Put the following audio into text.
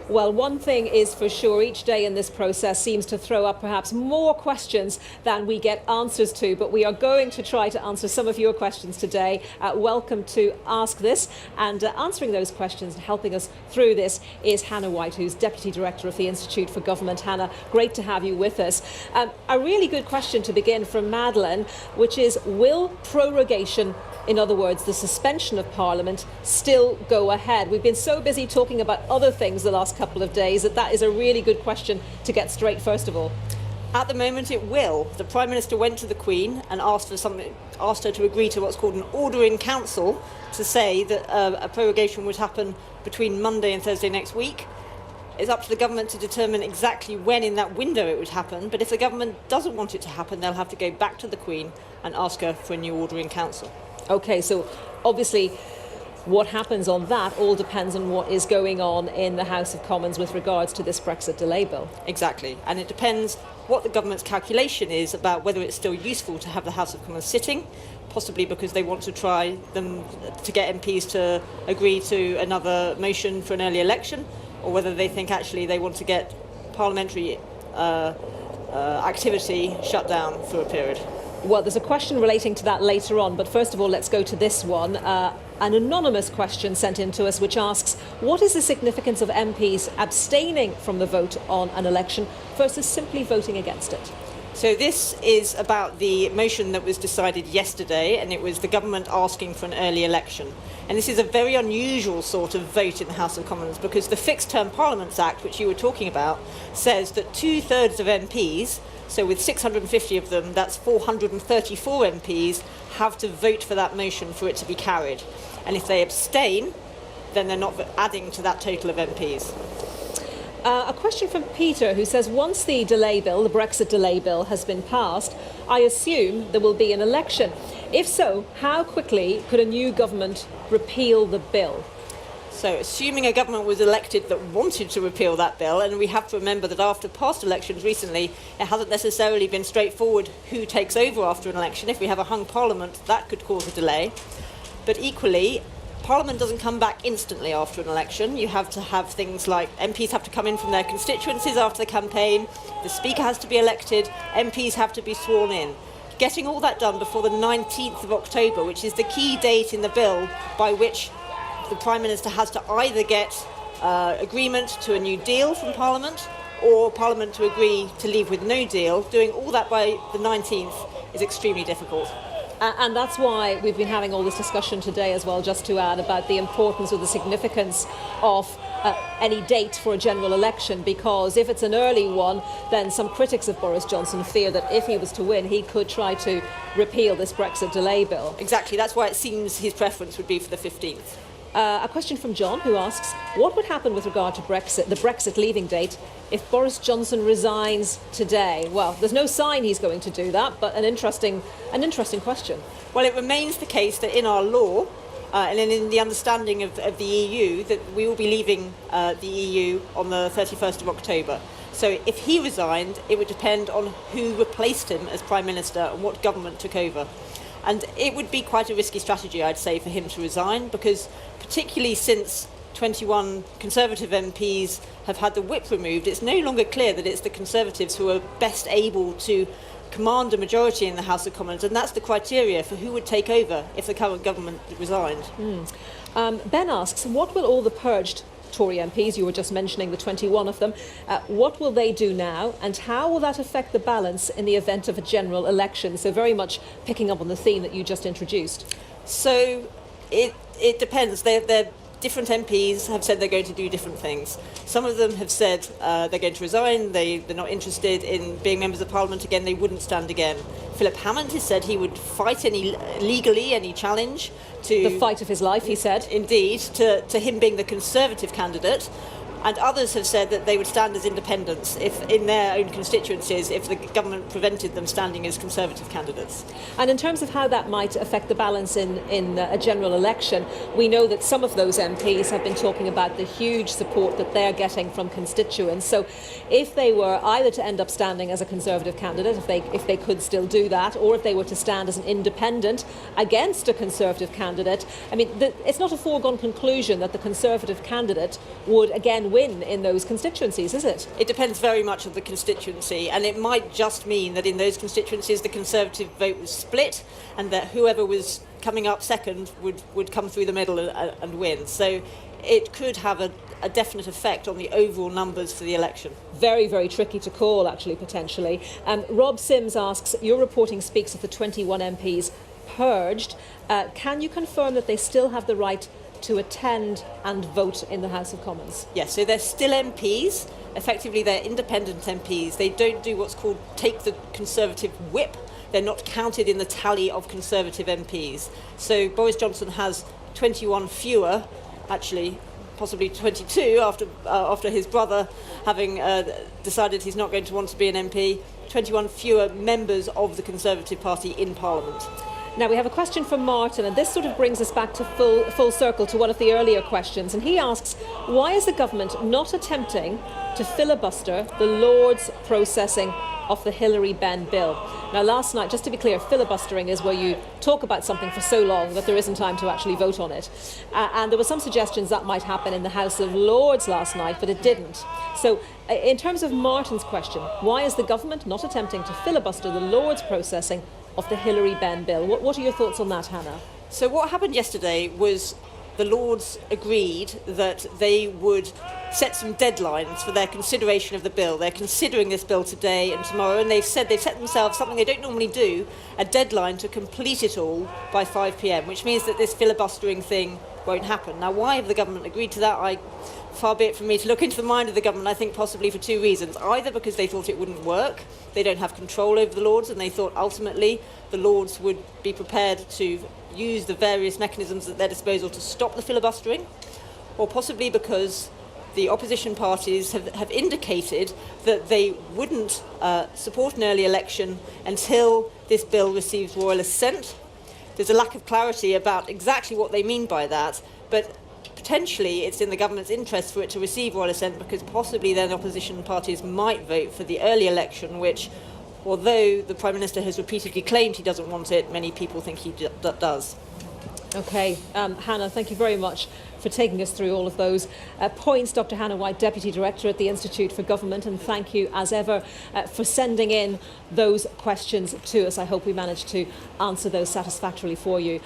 Well, one thing is for sure, each day in this process seems to throw up perhaps more questions than we get answers to, but we are going to try to answer some of your questions today. Welcome to Ask This, and answering those questions and helping us through this is Hannah White, who's Deputy Director of the Institute for Government. Hannah, great to have you with us. A really good question to begin from Madeleine, which is, will prorogation, in other words, the suspension of Parliament, still go ahead? We've been so busy talking about other things the last couple of days that is a really good question to get straight first of all. At the moment it will. The Prime Minister went to the Queen and asked her to agree to what's called an order in council to say that a prorogation would happen between Monday and Thursday next week. It's up to the government to determine exactly when in that window it would happen, but if the government doesn't want it to happen, they'll have to go back to the Queen and ask her for a new order in council. OK, so obviously what happens on that all depends on what is going on in the House of Commons with regards to this Brexit delay bill. Exactly, and it depends what the government's calculation is about whether it's still useful to have the House of Commons sitting, possibly because they want to try them to get MPs to agree to another motion for an early election, or whether they think actually they want to get parliamentary activity shut down for a period. Well, there's a question relating to that later on, but first of all, let's go to this one. An anonymous question sent in to us which asks, what is the significance of MPs abstaining from the vote on an election versus simply voting against it? So this is about the motion that was decided yesterday, and it was the government asking for an early election. And this is a very unusual sort of vote in the House of Commons, because the Fixed Term Parliaments Act, which you were talking about, says that 2/3 of MPs, so with 650 of them, that's 434 MPs, have to vote for that motion for it to be carried. And if they abstain, then they're not adding to that total of MPs. A question from Peter, who says, once the delay bill, the Brexit delay bill, has been passed, I assume there will be an election. If so, how quickly could a new government repeal the bill? So, assuming a government was elected that wanted to repeal that bill, and we have to remember that after past elections recently, it hasn't necessarily been straightforward who takes over after an election. If we have a hung parliament, that could cause a delay. But equally, Parliament doesn't come back instantly after an election. You have to have things like MPs have to come in from their constituencies after the campaign, the Speaker has to be elected, MPs have to be sworn in. Getting all that done before the 19th of October, which is the key date in the bill by which the Prime Minister has to either get agreement to a new deal from Parliament or Parliament to agree to leave with no deal. Doing all that by the 19th is extremely difficult. And that's why we've been having all this discussion today as well, just to add, about the importance or the significance of any date for a general election, because if it's an early one, then some critics of Boris Johnson fear that if he was to win, he could try to repeal this Brexit delay bill. Exactly, that's why it seems his preference would be for the 15th. A question from John, who asks, what would happen with regard to Brexit, the Brexit leaving date, if Boris Johnson resigns today? Well, there's no sign he's going to do that, but an interesting question. Well, it remains the case that in our law, and in the understanding of the EU, that we will be leaving the EU on the 31st of October. So if he resigned, it would depend on who replaced him as Prime Minister and what government took over. And it would be quite a risky strategy, I'd say, for him to resign, because particularly since 21 Conservative MPs have had the whip removed, it's no longer clear that it's the Conservatives who are best able to command a majority in the House of Commons, and that's the criteria for who would take over if the current government resigned. Ben asks, what will all the purged Tory MPs, you were just mentioning the 21 of them, what will they do now, and how will that affect the balance in the event of a general election? So very much picking up on the theme that you just introduced. So it depends. They're different MPs have said they're going to do different things. Some of them have said they're going to resign, they're not interested in being members of Parliament again, they wouldn't stand again. Philip Hammond has said he would fight any challenge to... The fight of his life, he said. Indeed, to him being the Conservative candidate. And others have said that they would stand as independents if, in their own constituencies, if the government prevented them standing as Conservative candidates. And in terms of how that might affect the balance in a general election, we know that some of those MPs have been talking about the huge support that they're getting from constituents. So if they were either to end up standing as a Conservative candidate, if they could still do that, or if they were to stand as an independent against a Conservative candidate, I mean, it's not a foregone conclusion that the Conservative candidate would again win in those constituencies, is it? It depends very much on the constituency, and it might just mean that in those constituencies the Conservative vote was split and that whoever was coming up second would come through the middle and win. So it could have a definite effect on the overall numbers for the election. Very, very tricky to call, actually, potentially. Rob Sims asks, your reporting speaks of the 21 MPs purged. Can you confirm that they still have the right to attend and vote in the House of Commons? Yes, so they're still MPs. Effectively, they're independent MPs. They don't do what's called take the Conservative whip. They're not counted in the tally of Conservative MPs. So Boris Johnson has 21 fewer, actually possibly 22 after his brother having decided he's not going to want to be an MP, 21 fewer members of the Conservative Party in Parliament. Now we have a question from Martin, and this sort of brings us back to full circle to one of the earlier questions, and he asks, why is the government not attempting to filibuster the Lords' processing of the Hillary-Benn bill? Now last night, just to be clear, filibustering is where you talk about something for so long that there isn't time to actually vote on it. And there were some suggestions that might happen in the House of Lords last night, but it didn't. So in terms of Martin's question, why is the government not attempting to filibuster the Lords' processing of the Hillary-Benn bill? What are your thoughts on that, Hannah? So what happened yesterday was the Lords agreed that they would set some deadlines for their consideration of the bill. They're considering this bill today and tomorrow, and they've set themselves something they don't normally do, a deadline to complete it all by 5 p.m, which means that this filibustering thing won't happen. Now, why have the government agreed to that? Far be it from me to look into the mind of the government. I think possibly for two reasons. Either because they thought it wouldn't work, they don't have control over the Lords, and they thought ultimately the Lords would be prepared to use the various mechanisms at their disposal to stop the filibustering, or possibly because the opposition parties have indicated that they wouldn't support an early election until this bill receives royal assent. There's a lack of clarity about exactly what they mean by that, but potentially it's in the government's interest for it to receive royal assent, because possibly then opposition parties might vote for the early election, which, although the Prime Minister has repeatedly claimed he doesn't want it, many people think he does. OK, Hannah, thank you very much for taking us through all of those points. Dr. Hannah White, Deputy Director at the Institute for Government, and thank you, as ever, for sending in those questions to us. I hope we managed to answer those satisfactorily for you.